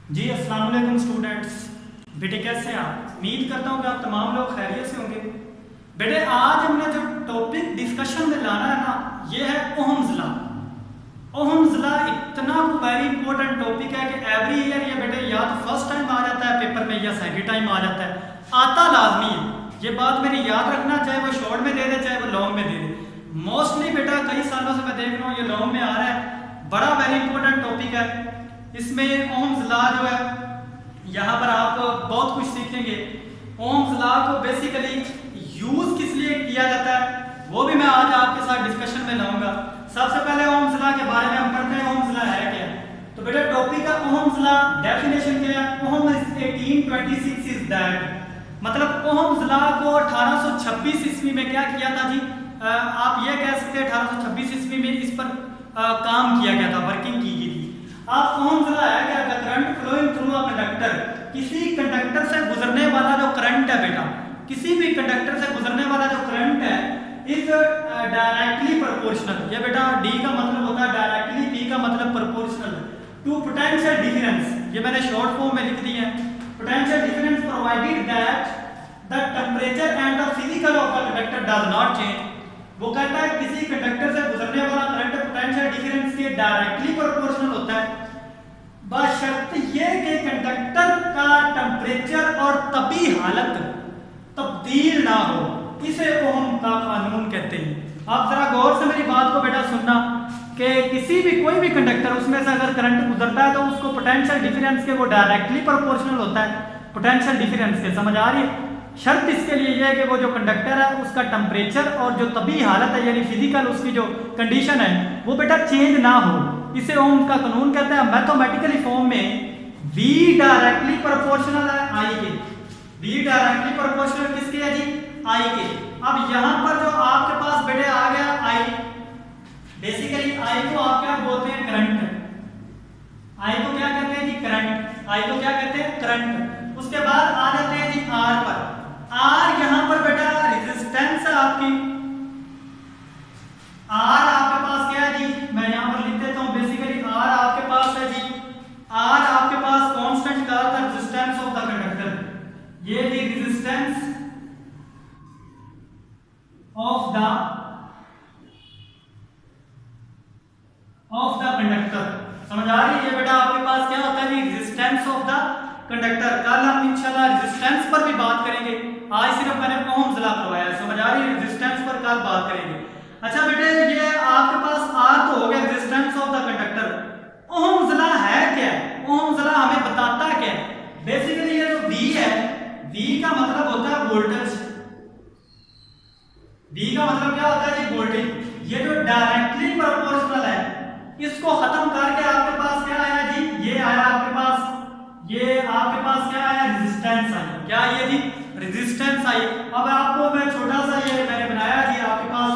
जी अस्सलाम वालेकुम स्टूडेंट्स। बेटे कैसे हैं आप? उम्मीद करता हूँ कि आप तमाम लोग खैरियत से होंगे। बेटे आज हमने जो टॉपिक डिस्कशन में लाना है ना, ये है ओहम्स लॉ। ओहम्स लॉ इतना वेरी इंपॉर्टेंट टॉपिक है कि एवरी ईयर ये बेटे या तो फर्स्ट टाइम आ जाता है पेपर में या सेकंड टाइम आ जाता है, आता लाजमी है। ये बात मेरी याद रखना, चाहे वो शॉर्ट में दे दे चाहे वो लॉन्ग में दे दे। मोस्टली बेटा कई सालों से मैं देख रहा हूँ ये लॉन्ग में आ रहा है। बड़ा वेरी इंपॉर्टेंट टॉपिक है। इसमें ओहम्स लॉ जो है, यहाँ पर आप बहुत कुछ सीखेंगे। ओहम्स लॉ को बेसिकली यूज किस लिए किया जाता है वो भी मैं आज आपके साथ डिस्कशन में लाऊंगा। सबसे पहले ओहम्स लॉ के बारे में हम पढ़ते हैं। ओहम्स लॉ है क्या? तो बेटा टॉपिक है ओहम्स लॉ। डेफिनेशन क्या है? ओहम इज 1826 इज दैट, मतलब ओहम्स लॉ को 1826 ईस्वी में क्या किया था जी? आप ये कह सकते हैं 1826 ईस्वी में इस पर काम किया गया था, वर्किंग की गई थी। आप ओहम्स लॉ है क्या? Current flowing through a conductor, किसी कंडक्टर से गुजरने वाला जो करंट है बेटा, किसी भी कंडक्टर से गुजरने वाला जो करंट है इज डायरेक्टली प्रोपोर्शनल। ये बेटा डी का मतलब होता है डायरेक्टली, पी का मतलब प्रोपोर्शनल टू पोटेंशियल डिफरेंस। ये मैंने शॉर्ट फॉर्म में लिख दी है। Potential difference provided that the temperature and the physical of the conductor does not change. वो कहता है किसी कंडक्टर से गुजरने वाला करंट पोटेंशियल डिफरेंस के डायरेक्टली प्रोपोर्शनल होता है, बशर्त ये कि कंडक्टर का टेम्परेचर और तपी हालत तब्दील ना हो। इसे ओहम का कानून कहते हैं। आप जरा गौर से मेरी बात को बेटा सुनना कि किसी भी कोई भी कंडक्टर उसमें से अगर करंट गुजरता है तो उसको पोटेंशियल डिफरेंस के वो डायरेक्टली प्रोपोर्शनल होता है पोटेंशियल डिफरेंस के। समझ आ रही है? शर्त इसके लिए यह है कि वो जो कंडक्टर है उसका टेम्परेचर और जो तबी हालत है यानी फिजिकल उसकी जो कंडीशन है वो बेटा चेंज ना हो। इसे ओम का कानून कहते हैं। मैथमेटिकली फॉर्म में V डायरेक्टली प्रोपोर्शनल है I के। V डायरेक्टली प्रोपोर्शनल किसके है जी? I के। अब यहां पर जो आपके पास बेटे आ गया I, बेसिकली I को आप क्या बोलते हैं? करंट। I को क्या कहते हैं जी? करंट। I को क्या कहते हैं? करंट। उसके बाद आ जाते हैं जी R पर। R यहां पर बेटा रेजिस्टेंस है आपकी। R आपके पास क्या है जी? मैं यहां पर लिख देता हूं। बेसिकली R आपके पास है जी, R आपके पास कांस्टेंट का था रेजिस्टेंस ऑफ द कंडक्टर। ये भी रेजिस्टेंस ऑफ द कंडक्टर। समझ आ रही है? ये बेटा आपके पास क्या होता है जी? Resistance of the conductor. कल हम इंशाल्लाह रेजिस्टेंस पर भी बात करेंगे, आज सिर्फ मैंने ओहम्स लॉ करवाया है। समझ आ रही है? रेजिस्टेंस पर कल बात करेंगे। अच्छा बेटे ये आपके पास R तो हो गया resistance of the conductor. Ohm's law है क्या? ओहम्स लॉ हमें बताता है क्या? बेसिकली ये जो V है, V का मतलब होता है वोल्टेज। V का मतलब क्या होता है जी? वोल्टेज। ये जो डायरेक्टली प्रोपोर्शनल है इसको खत्म करके आपके पास क्या आया जी? ये आया आपके पास, ये आपके पास क्या आया? Resistance I. क्या ये जी? Resistance I. अब आपको मैं छोटा सा ये मैंने बनाया जी आपके पास।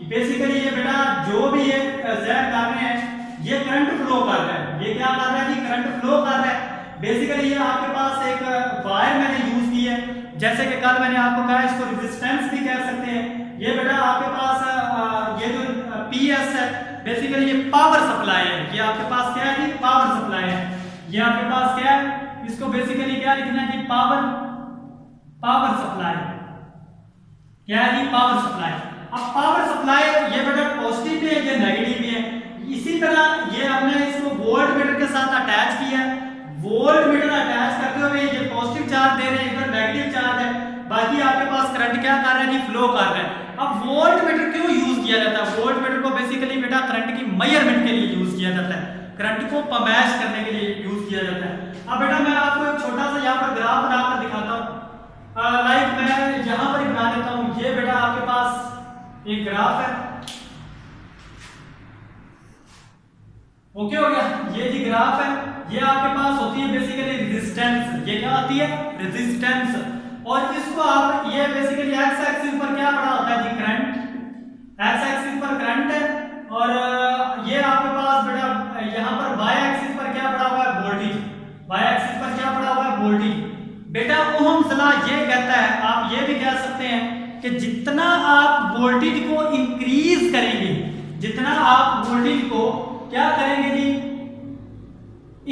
बेसिकली ये बेटा जो भी ये ज़ेड कर रहे हैं ये करंट फ्लो कर रहा है। ये क्या कर रहा है जी? करंट फ्लो कर रहा है। बेसिकली ये आपके पास एक वायर मैंने यूज की है, जैसे कि कल मैंने आपको कहा इसको रेजिस्टेंस भी कह सकते हैं। ये बेटा आपके पास ये जो PS है बेसिकली ये पावर सप्लाई है। ये आपके पास क्या है जी? पावर सप्लाई है। ये आपके पास क्या है? इसको बेसिकली क्या लिखना है जी? Power supply. क्या है जी? Power supply. अब पावर सप्लाई ये बेटा पॉजिटिव भी है, ये नेगेटिव भी है। इसी तरह ये हमने इसको वोल्ट मीटर के साथ अटैच किया है। वोल्ट मीटर अटैच करते हुए ये पॉजिटिव चार्ज दे रहे हैं, इधर नेगेटिव चार्ज है। बाकी आपके पास करंट क्या कर रहा है जी? फ्लो कर रहा है। अब वोल्ट मीटर क्यों यूज किया जाता है? वोल्ट मीटर को बेसिकली बेटा करंट की मेजरमेंट के लिए यूज किया जाता है, करंट को पमैश करने के लिए यूज किया जाता है। अब बेटा मैं आपको एक छोटा सा यहाँ पर ग्राफ बनाकर दिखाता हूँ। लाइक मैं यहाँ पर ही बना देता हूँ। ये बेटा आपके पास एक ग्राफ है। ओके हो गया? ये जी ग्राफ है। ये आपके पास होती है बेसिकली रेजिस्टेंस। ये क्या आती है? रेजिस्टेंस। और इसको आप ये बेसिकली एक्स एक्सिस पर क्या पड़ा होता है जी? करंट। एक्स एक्सिस पर करंट है और ये आपके पास बेटा यहाँ पर वाई एक्सिस पर क्या पड़ा हुआ है? वोल्टेज। वाई एक्सिस पर क्या पड़ा हुआ है? वोल्टेज। बेटा ओहम्स लॉ ये कहता है, आप ये भी कह सकते हैं कि जितना आप वोल्टेज को इंक्रीज करेंगे, जितना आप वोल्टेज को क्या करेंगे जी?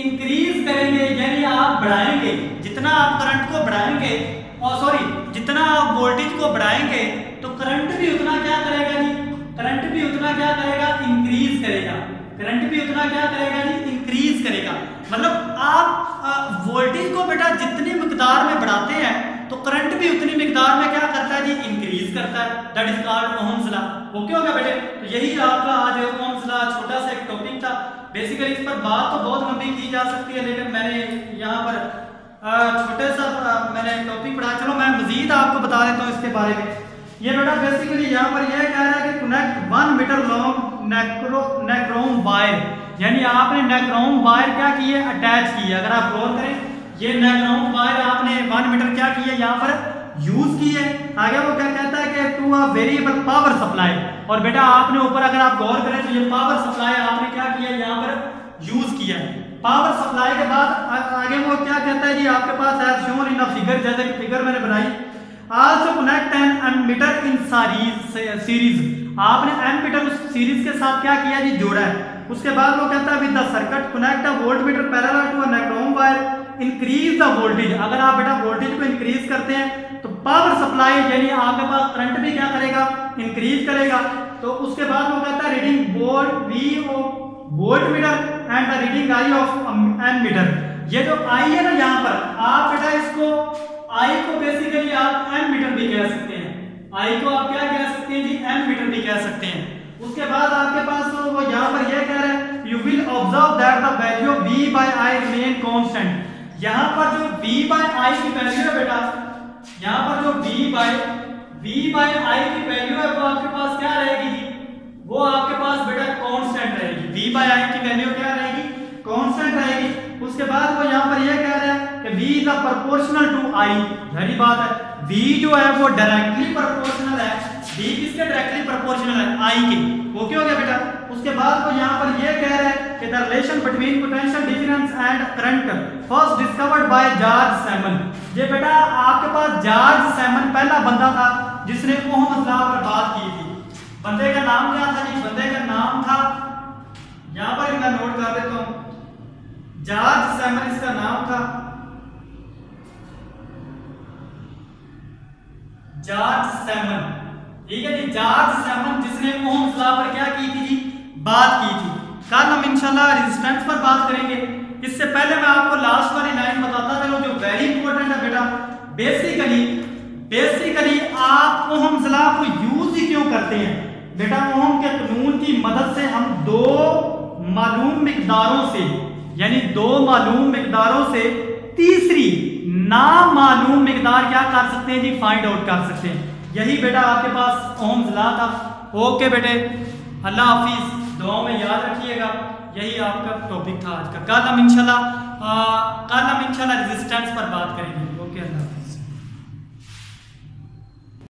इंक्रीज करेंगे यानी आप बढ़ाएंगे, जितना आप करंट को बढ़ाएंगे और सॉरी जितना आप वोल्टेज को बढ़ाएंगे तो करंट भी उतना क्या करेगा जी, करंट भी उतना क्या करेगा, इंक्रीज करेगा। करंट भी उतना क्या करेगा जी, इंक्रीज करेगा। मतलब आप वोल्टेज को बेटा जितनी मिकदार में बढ़ाते हैं तो करंट भी उतनी मिकदार में क्या करता है जी, इंक्रीज करता है। That is called Ohm's law. Okay हो गया बेटे? तो यही आपका आज ओहम्स लॉ छोटा सा एक टॉपिक था। बेसिकली इस पर बात तो बहुत लंबी की जा सकती है, लेकिन मैंने यहाँ पर छोटे सा मैंने टॉपिक पढ़ा। चलो मैं मजीद आपको बता देता हूँ इसके बारे में। ये बेटा बेसिकली यहाँ पर यह कह रहा है कि कनेक्ट 1 मीटर लॉन्ग नेक्रोम वायर, यानी आपने नेक्रोम वायर क्या की है, अटैच की है। अगर आप गौर करें ये नेक्रोम वायर आपने 1 मीटर क्या की है, यहाँ पर यूज की है। आगे वो क्या कहता है कि to a variable power supply, और बेटा आपने ऊपर अगर आप गौर करें तो ये पावर सप्लाई आपने क्या किया है, यहाँ पर यूज किया है। पावर सप्लाई के बाद आगे वो क्या कहता है जी, आपके पास है शोन इन अ फिगर, जैसे कि फिगर मैंने बनाई। Also connect an ammeter in series, आपने एमीटर उस सीरीज के साथ क्या किया जी, जोड़ा है। उसके बाद वो कहता है with the circuit connect a voltmeter parallel to a nichrome wire, increase the voltage. अगर आप बेटा वोल्टेज को इंक्रीज करते हैं तो पावर सप्लाई यानी आपके पास करंट भी क्या करेगा, इंक्रीज करेगा। तो उसके बाद वो कहता है reading voltmeter and the reading I of ammeter. ये जो आई है ना यहाँ पर, आप बेटा इसको आई को बेसिकली आप एमीटर भी कह सकते हैं। आई को आप क्या कह सकते हैं जी, एमीटर भी कह सकते हैं। उसके बाद आपके पास वो यहाँ पर यह कह रहे हैं you will observe that the value of V by I remain constant. यहाँ पर जो V by I की वैल्यू है बेटा, यहाँ पर जो V by I की वैल्यू है वो आपके पास क्या रहेगी जी, वो आपके पास बेटा कांस्टेंट रहेगी। V by I की वैल्यू क्या रहेगी, कांस्टेंट रहेगी। उसके बाद वो यहाँ पर यह कह रहे हैं कि V is proportional to I। यही बात है, V जो है वो डायरेक्टली प्रोपोर्शनल है। V किसके डायरेक्टली प्रोपोर्शनल है, I के। ओके हो गया बेटा? उसके बाद वो यहाँ पर यह कह रहे हैं कि the relation between potential difference and current first discovered by George Simon. ये बेटा आपके पास जॉर्ज सैमन पहला बंदा था जिसने ओहम्स लॉ पर बात की थी। बंदे का नाम क्या था जी, बंदे का नाम था, यहाँ पर मैं नोट कर देता हूँ, जॉर्ज सैमन इसका नाम था, जॉर्ज सैमन। ठीक है जी, जॉर्ज सैमन जिसने ओहम्स लॉ पर क्या की थी जी, बात की थी। कल हम इंशाल्लाह रेजिस्टेंस पर बात करेंगे। इससे पहले मैं आपको लास्ट वाली लाइन बताता चलूं जो वेरी इंपॉर्टेंट है बेटा। बेसिकली आप ओहम्स लॉ को यूज ही क्यों करते हैं बेटा, ओहम के कानून की मदद से हम दो मालूम मिकदारों से, यानी दो मालूम मिकदारों से तीसरी नामालूम मिकदार क्या कर सकते हैं जी, फाइंड आउट कर सकते हैं। यही बेटा आपके पास ओहम्स लॉ था। ओके बेटे, अल्लाह हाफिज, दुआओं में याद रखिएगा। यही आपका टॉपिक था आज का। कल हम इंशाल्लाह रेजिस्टेंस पर बात करेंगे। ओके, अल्लाह हाफिज।